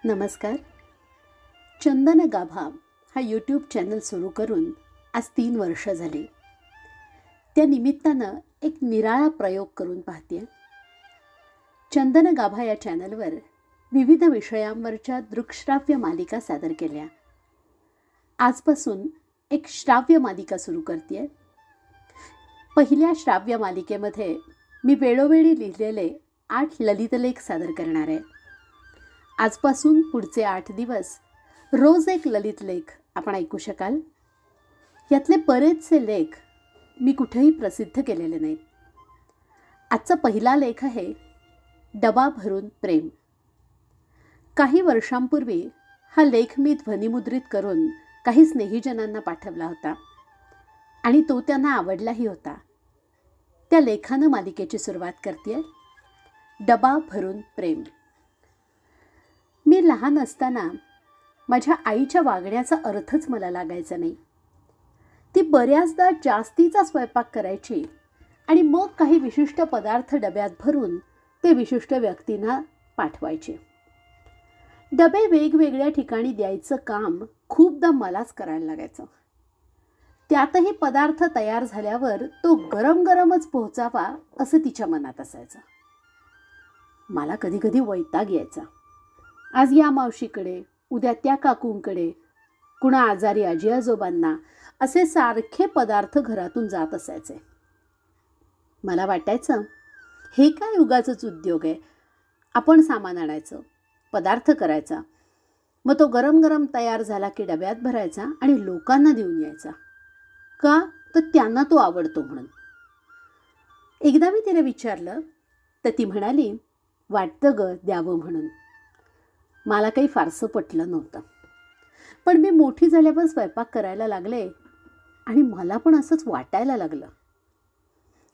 नमस्कार. चंदन गाभा हा यूट्यूब चॅनल सुरू करून आज 3 वर्ष झाली. त्या निमित्तानं एक निराळा प्रयोग करून पाहते. चंदन गाभा या चॅनलवर विविध विषयांवरच्या दृकश्राव्य मालिका सादर केल्या. आजपासून एक श्राव्य मालिका सुरू करते. पहिल्या श्राव्य मालिकेमध्ये मी वेळोवेळी लिहिलेले 8 ललितलेख सादर करणार आहे. आजपासून पुढचे 8 दिवस रोज एक ललितलेख आपण ऐकू शकाल. यातले बरेचसे लेख मी कुठेही प्रसिद्ध केलेले नाहीत. आजचा पहिला लेख आहे डबा भरून प्रेम. काही वर्षांपूर्वी हा लेख मी ध्वनिमुद्रित करून काही स्नेहीजनांना पाठवला होता आणि तो त्यांना आवडलाही होता. त्या लेखानं मालिकेची सुरुवात करते. डबा भरून प्रेम. मी लहान असताना माझ्या आईच्या वागण्याचा अर्थच मला लागायचा नाही. ती बऱ्याचदा जास्तीचा स्वयंपाक करायची आणि मग काही विशिष्ट पदार्थ डब्यात भरून ते विशिष्ट व्यक्तींना पाठवायचे. डबे वेगवेगळ्या ठिकाणी द्यायचं काम खूपदा मलाच करायला लागायचं. त्यातही पदार्थ तयार झाल्यावर तो गरम गरमच पोहोचावा असं तिच्या मनात असायचं. मला कधी कधी वैताग यायचा. आज या मावशीकडे, उद्या त्या काकूंकडे, कुणा आजारी आजी आजोबांना, असे सारखे पदार्थ घरातून जात असायचे. मला वाटायचं हे काय उगाचच उद्योग आहे. आपण सामान आणायचं, पदार्थ करायचा, मग तो गरम गरम तयार झाला की डब्यात भरायचा आणि लोकांना देऊन यायचा. का तर त्यांना तो आवडतो म्हणून. एकदा मी तिला विचारलं तर ती म्हणाली, वाटतं ग द्यावं म्हणून. मला काही फारसं पटलं नव्हतं. पण मी मोठी झाल्यावर स्वयंपाक करायला लागले आणि मला पण असंच वाटायला लागलं.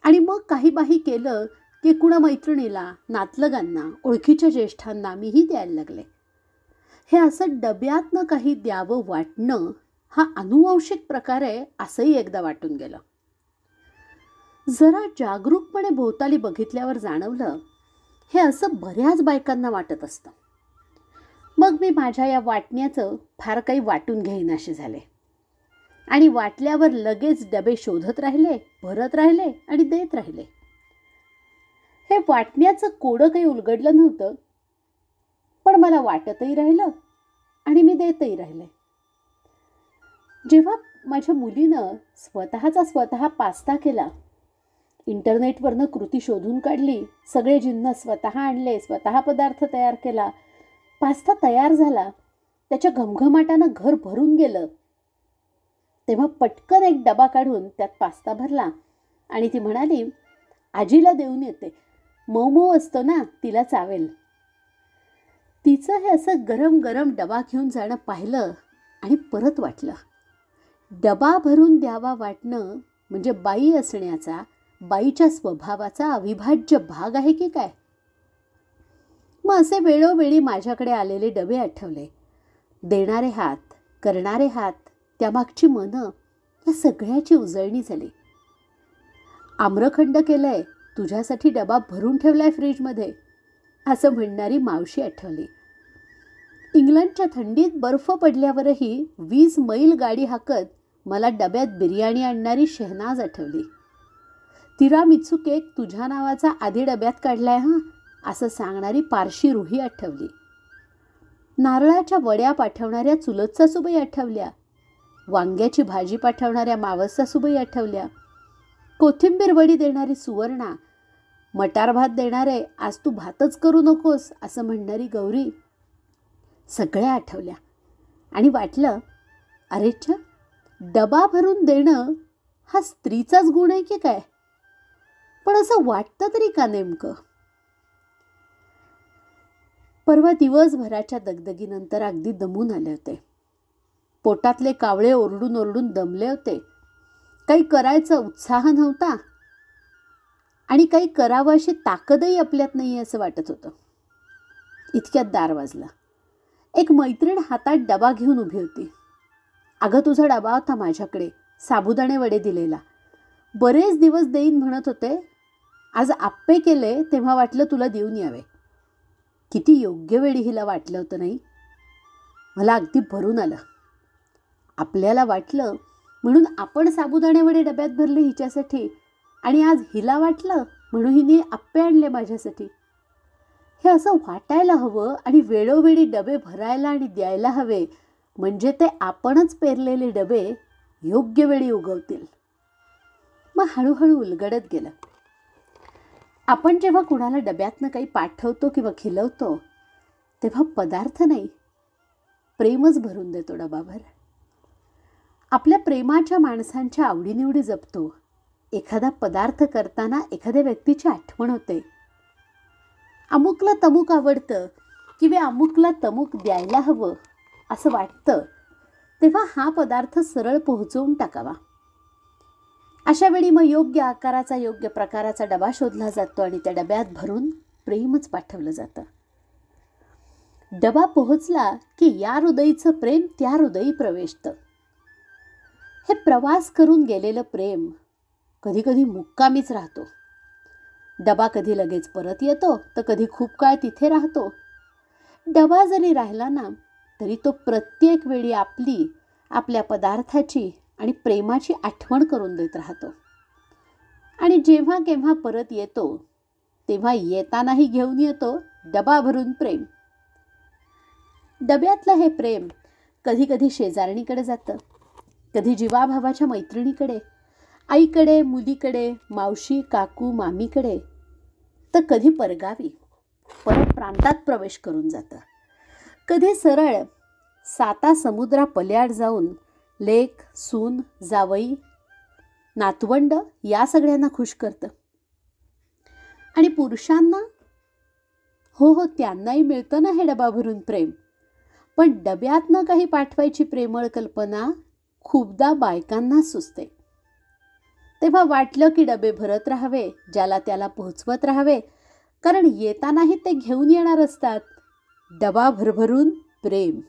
आणि मग काही बाही केलं की कुणा मैत्रिणीला, नातलगांना, ओळखीच्या ज्येष्ठांना मीही द्यायला लागले. हे असं डब्यातनं काही द्यावं वाटणं हा अनुवंशिक प्रकार आहे असंही एकदा वाटून गेलं. जरा जागरूकपणे भोवताली बघितल्यावर जाणवलं हे असं बऱ्याच बायकांना वाटत असतं. मग मी माझ्या या वाटण्याचं फार काही वाटून घेईनासे झाले आणि वाटल्यावर लगेच डबे शोधत राहिले, भरत राहिले आणि देत राहिले. हे वाटण्याचं कोडं काही उलगडलं नव्हतं, पण मला वाटतही राहिलं आणि मी देतही राहिले. जेव्हा माझ्या मुलीनं स्वतः पास्ता केला, इंटरनेटवरनं कृती शोधून काढली, सगळे जिन्नस स्वतः आणले, स्वतः पदार्थ तयार केला, पास्ता तयार झाला, त्याच्या घमघमाटानं घर भरून गेलं, तेव्हा पटकन एक डबा काढून त्यात पास्ता भरला आणि ती म्हणाली, आजीला देऊन येते, मऊ मऊ असतो ना, तिला चावेल. तिचं हे असं गरम गरम डबा घेऊन जाणं पाहिलं आणि परत वाटलं, डबा भरून द्यावा वाटणं म्हणजे बाई असण्याचा, बाईच्या स्वभावाचा अविभाज्य भाग आहे की काय. मग असे वेळोवेळी माझ्याकडे आलेले डबे आठवले. देणारे हात, करणारे हात, त्यामागची मनं, या सगळ्याची उजळणी झाली. आम्रखंड केलंय, तुझ्यासाठी डबा भरून ठेवलाय फ्रीजमध्ये, असं म्हणणारी मावशी आठवली. इंग्लंडच्या थंडीत बर्फ पडल्यावरही 20 मैल गाडी हाकत मला डब्यात बिर्याणी आणणारी शहनाज आठवली. तिरामित्सू केक तुझ्या नावाचा आधी डब्यात काढलाय हां, असं सांगणारी पारशी रुही आठवली. नारळाच्या वड्या पाठवणाऱ्या चुलत सासूबाई आठवल्या. वांग्याची भाजी पाठवणाऱ्या मावस सासूबाई आठवल्या. कोथिंबीर वडी देणारी सुवर्णा, मटार भात देणारे आज तू भातच करू नकोस असं म्हणणारी गौरी, सगळ्या आठवल्या. आणि वाटलं, अरेच्छा, डबा भरून देणं हा स्त्रीचाच गुण आहे की काय. पण असं वाटतं तरी का नेमकं. परवा दिवसभराच्या दगदगीनंतर अगदी दमून आले होते. पोटातले कावळे ओरडून ओरडून दमले होते. काही करायचा उत्साह नव्हता आणि काही करावं अशी ताकदही आपल्यात नाही असं वाटत होतं. इतक्यात दार वाजला. एक मैत्रीण हातात डबा घेऊन उभी होती. अगं तुझा डबा होता माझ्याकडे, साबुदाणे वडे दिलेला, बरेच दिवस देईन म्हणत होते, आज आप्पे केले तेव्हा वाटलं तुला देऊन यावे. किती योग्य वेळी हिला वाटलं होतं नाही. मला अगदी भरून आलं. आपल्याला वाटलं म्हणून आपण साबुदाणे वडे डब्यात भरले हिच्यासाठी, आणि आज हिला वाटलं म्हणून हिने आप्पे आणले माझ्यासाठी. हे असं वाटायला हवं आणि वेळोवेळी डबे भरायला आणि द्यायला हवे, म्हणजे ते आपणच पेरलेले डबे योग्य वेळी उगवतील. मग हळूहळू उलगडत गेलं. आपण जेव्हा कुणाला डब्यातनं काही पाठवतो किंवा खिलवतो, तेव्हा पदार्थ नाही, प्रेमच भरून देतो डबाभर. आपल्या प्रेमाच्या माणसांच्या आवडीनिवडी जपतो. एखादा पदार्थ करताना एखाद्या व्यक्तीची आठवण होते. अमुकला तमुक आवडतं किंवा अमुकला तमुक द्यायला हवं असं वाटतं, तेव्हा हा पदार्थ सरळ पोहोचवून टाकावा. अशा वेळी मग योग्य आकाराचा, योग्य प्रकाराचा डबा शोधला जातो आणि त्या डब्यात भरून प्रेमच पाठवलं जातं. डबा पोहोचला की या हृदयीचं प्रेम त्या हृदयी प्रवेशतं. हे प्रवास करून गेलेलं प्रेम कधी कधी मुक्कामीच राहतो. डबा कधी लगेच परत येतो तर कधी खूप काळ तिथे राहतो. डबा जरी राहिला ना तरी तो प्रत्येक वेळी आपल्या पदार्थाची आणि प्रेमाची आठवण करून देत राहतो. आणि जेव्हा केव्हा परत येतो तेव्हा येतानाही घेऊन येतो डबा भरून प्रेम. डब्यातलं हे प्रेम कधी कधी शेजारणीकडे जातं, कधी जीवाभावाच्या मैत्रिणीकडे, आईकडे, मुलीकडे, मावशी, काकू, मामीकडे, तर कधी परगावी परत प्रांतात प्रवेश करून जातं. कधी सरळ 7 समुद्रा पल्याड जाऊन लेक, सून, जावई, नातवंड या सगळ्यांना खुश करतं. आणि पुरुषांना हो त्यांनाही मिळतं ना हे डबा भरून प्रेम. पण डब्यातनं काही पाठवायची प्रेमळ कल्पना खूपदा बायकांना सुचते. तेव्हा वाटलं की डबे भरत राहावे, ज्याला त्याला पोहोचवत राहावे, कारण येतानाही ते घेऊन येणार असतात डबा भरभरून प्रेम.